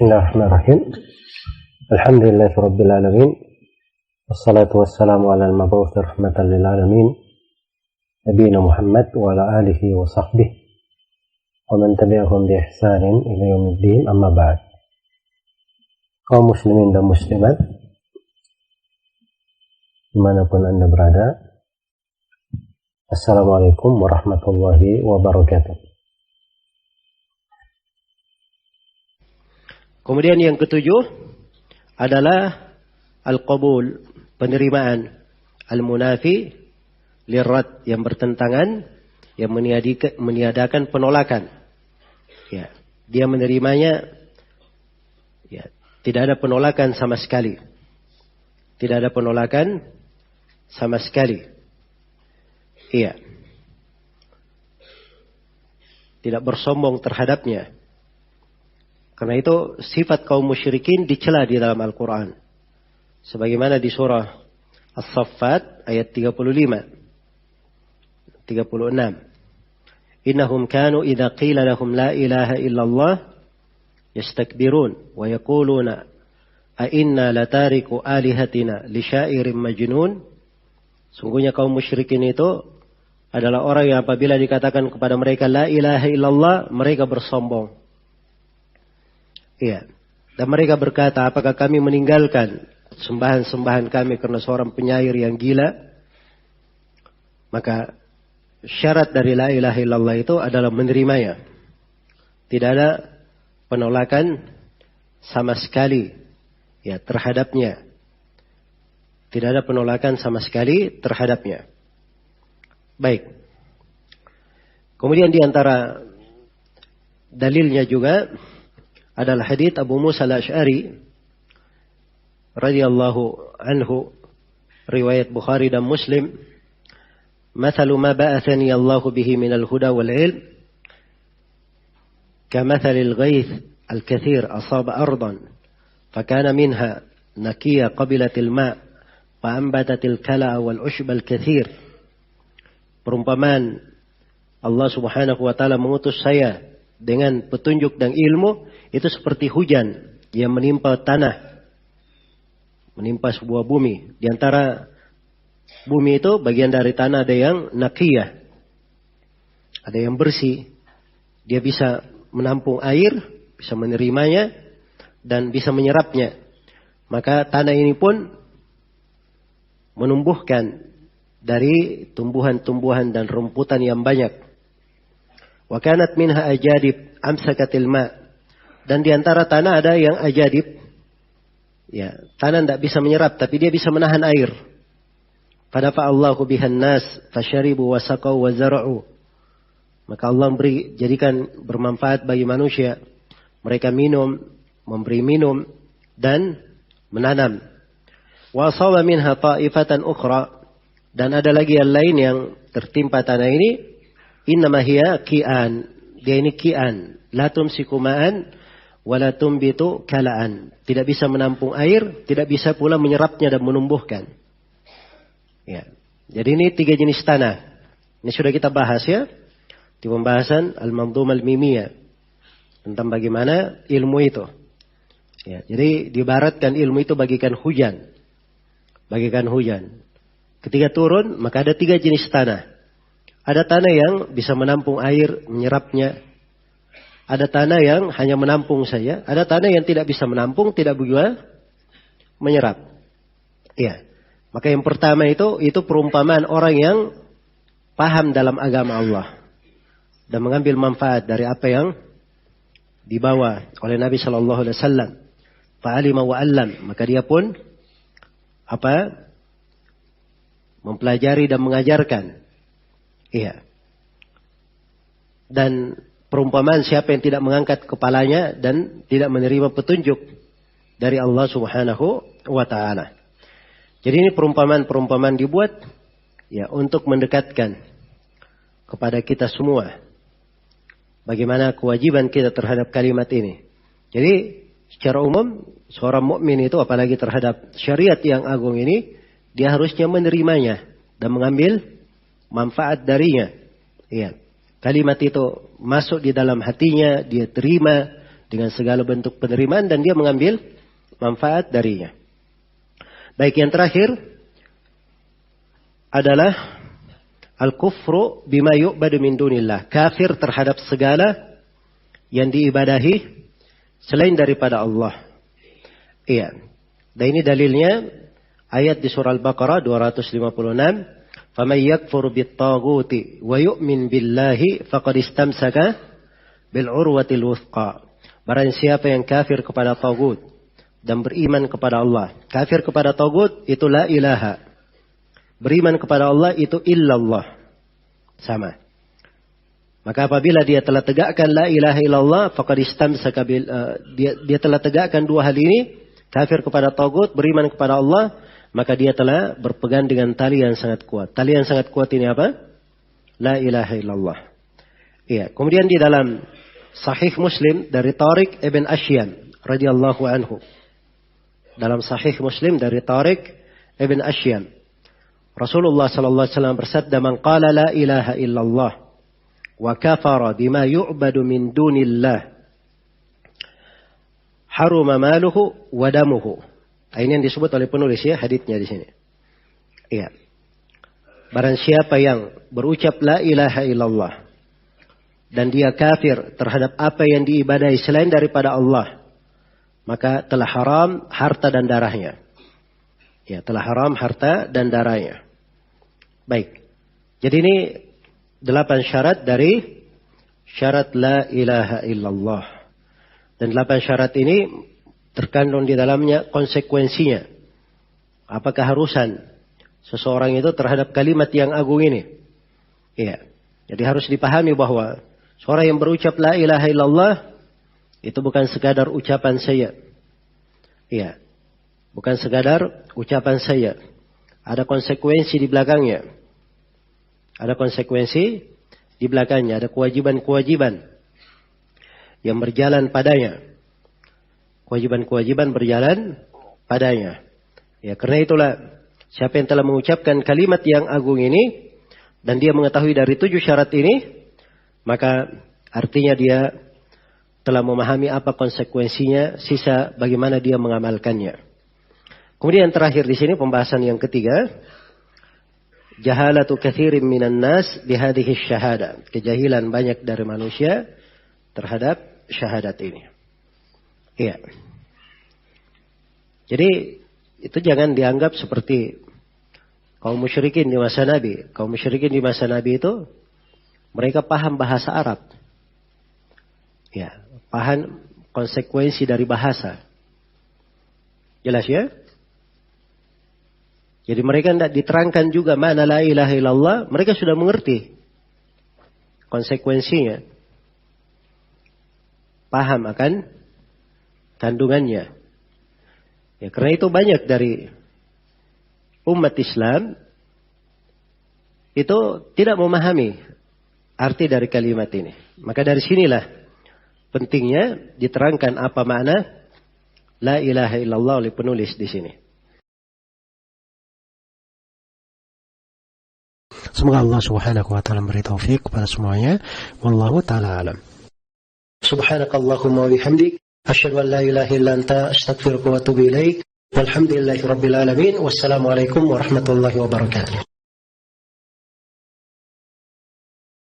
Bismillahirrahmanirrahim. Alhamdulillahirabbil alamin. Wassalatu wassalamu ala al-mab'uts rahmatan lil alamin. Nabiyina Muhammad wa ala alihi wa sahbihi wa man tabi'ahum bi ihsanin ila yaumiddin, amma ba'd. Kaum muslimin dan muslimat dimanapun Anda berada, Assalamualaikum warahmatullahi wabarakatuh. Kemudian yang ketujuh adalah al-qabul, penerimaan, al-munafi lirrad, yang bertentangan, yang meniadakan penolakan. Ya, dia menerimanya, ya, tidak ada penolakan sama sekali. Tidak ada penolakan sama sekali. Iya. Tidak bersombong terhadapnya. Karena itu sifat kaum musyrikin dicela di dalam Al-Quran. Sebagaimana di surah As-Saffat ayat 35. 36. Innahum kanu idha qila lahum la ilaha illallah yastakbirun wa yaquluna a inna latariku alihatina li syairin majnun. Sungguhnya kaum musyrikin itu adalah orang yang apabila dikatakan kepada mereka la ilaha illallah, mereka bersombong. Iya. Dan mereka berkata, apakah kami meninggalkan sembahan-sembahan kami karena seorang penyair yang gila? Maka syarat dari la ilaha illallah itu adalah menerimanya. Tidak ada penolakan sama sekali, ya, terhadapnya. Tidak ada penolakan sama sekali terhadapnya. Baik. Kemudian di antara dalilnya juga adalah hadits Abu Musa al-Asy'ari radhiyallahu anhu, riwayat Bukhari dan Muslim. Mathalu ma ba'athani Allahu bihi min al-huda wal 'ilm kamathalil ghaith al-kathir asaba ardan fakana minha nakiyya qabilatil ma' fa anbatatil kala wal ushb al-kathir. Perumpamaan Allah Subhanahu wa taala mengutus saya dengan petunjuk dan ilmu itu seperti hujan yang menimpa tanah, menimpa sebuah bumi. Di antara bumi itu, bagian dari tanah ada yang naqiyah, ada yang bersih. Dia bisa menampung air, bisa menerimanya, dan bisa menyerapnya. Maka tanah ini pun menumbuhkan dari tumbuhan-tumbuhan dan rumputan yang banyak. Wa kanat minha ajadib amsakatil ma'. Dan di antara tanah ada yang ajadib. Ya, tanah tidak bisa menyerap, tapi dia bisa menahan air. Fadafa'allahu bihan nas fasharibu wa saqaw wa zara'u. Maka Allah jadikan bermanfaat bagi manusia. Mereka minum, memberi minum, dan menanam. Wa asaba minha ta'ifatan ukhra. Dan ada lagi yang lain yang tertimpa tanah ini. Innama hiya ki'an. Dia ini ki'an. La tumsiku ma'an wala tumbitu kalaan. Tidak bisa menampung air, tidak bisa pula menyerapnya dan menumbuhkan. Ya. Jadi ini 3 jenis tanah. Ini sudah kita bahas, ya, di pembahasan Al-Manzumah Al-Mimiyah tentang bagaimana ilmu itu. Ya, jadi diibaratkan ilmu itu bagikan hujan. Bagikan hujan. Ketika turun, maka ada 3 jenis tanah. Ada tanah yang bisa menampung air, menyerapnya. Ada tanah yang hanya menampung saja. Ada tanah yang tidak bisa menampung, tidak juga menyerap. Ya. Maka yang pertama itu perumpamaan orang yang paham dalam agama Allah dan mengambil manfaat dari apa yang dibawa oleh Nabi Shallallahu Alaihi Wasallam. Fa'alima wa 'allam. Maka dia pun mempelajari dan mengajarkan. Iya. Dan perumpamaan siapa yang tidak mengangkat kepalanya dan tidak menerima petunjuk dari Allah Subhanahu wa taala. Jadi ini perumpamaan-perumpamaan dibuat, ya, untuk mendekatkan kepada kita semua bagaimana kewajiban kita terhadap kalimat ini. Jadi secara umum seorang mukmin itu, apalagi terhadap syariat yang agung ini, dia harusnya menerimanya dan mengambil manfaat darinya. Iya. Kalimat itu masuk di dalam hatinya, dia terima, dengan segala bentuk penerimaan dan dia mengambil manfaat darinya. Baik, yang terakhir adalah al-kufru bima yu'badu min dunillah. Kafir terhadap segala yang diibadahi selain daripada Allah. Iya. Dan ini dalilnya ayat di surah Al-Baqarah 256. فَمَنْ يَكْفُرُ بِالطَّاغُوتِ وَيُؤْمِنْ بِاللَّهِ فَقَدْ اسْتَمْسَكَ بِالْعُرْوَةِ الْوُثْقَى. Barang siapa yang kafir kepada tagut dan beriman kepada Allah. Kafir kepada tagut itu la ilaha. Beriman kepada Allah itu illallah. Sama. Maka apabila dia telah tegakkan la ilaha illallah, faqad istamsaka bil dia telah tegakkan dua hal ini, kafir kepada tagut, beriman kepada Allah, maka dia telah berpegang dengan tali yang sangat kuat. Tali yang sangat kuat ini apa? La ilaha illallah. Iya, kemudian di dalam Sahih Muslim dari Tariq ibn Ashyan radhiyallahu anhu. Dalam Sahih Muslim dari Tariq ibn Ashyan, Rasulullah sallallahu alaihi wasallam bersabda, "Man qala la ilaha illallah wa kafara bima yu'badu min dunillah, haruma maluhu wa damuhu." Ini yang disebut oleh penulis ya, haditsnya di sini. Iya. Barang siapa yang berucap la ilaha illallah dan dia kafir terhadap apa yang diibadahi selain daripada Allah, maka telah haram harta dan darahnya. Ya, telah haram harta dan darahnya. Baik. Jadi ini 8 syarat dari syarat la ilaha illallah. Dan 8 syarat ini terkandung di dalamnya konsekuensinya. Apa keharusan seseorang itu terhadap kalimat yang agung ini. Iya. Jadi harus dipahami bahwa seorang yang berucap la ilaha illallah itu bukan sekadar ucapan saya. Iya. Bukan sekadar ucapan saya. Ada konsekuensi di belakangnya. Ada konsekuensi di belakangnya. Ada kewajiban-kewajiban yang berjalan padanya. Kewajiban-kewajiban berjalan padanya. Ya, karena itulah siapa yang telah mengucapkan kalimat yang agung ini dan dia mengetahui dari 7 syarat ini, maka artinya dia telah memahami apa konsekuensinya, sisa bagaimana dia mengamalkannya. Kemudian yang terakhir di sini pembahasan yang ketiga, jahalatu katsirin minan nas bihadhihi syahada. Kejahilan banyak dari manusia terhadap syahadat ini. Iya. Jadi itu jangan dianggap seperti kaum musyrikin di masa Nabi. Kaum musyrikin di masa Nabi itu mereka paham bahasa Arab. Ya, paham konsekuensi dari bahasa. Jelas ya? Jadi mereka tidak diterangkan juga makna la ilaha illallah, mereka sudah mengerti konsekuensinya. Paham akan kandungannya. Ya, karena itu banyak dari umat Islam itu tidak memahami arti dari kalimat ini. Maka dari sinilah pentingnya diterangkan apa makna la ilaha illallah oleh penulis di sini. Semoga Allah Subhanahu wa taala memberi taufik kepada semuanya. Wallahu taala alam. Subhanakallahumma wa bihamdik asyhadu an la ilaha illa anta astaghfiruka wa atubu ilaik. Walhamdulillahi rabbil alamin. Wassalamualaikum warahmatullahi wabarakatuh.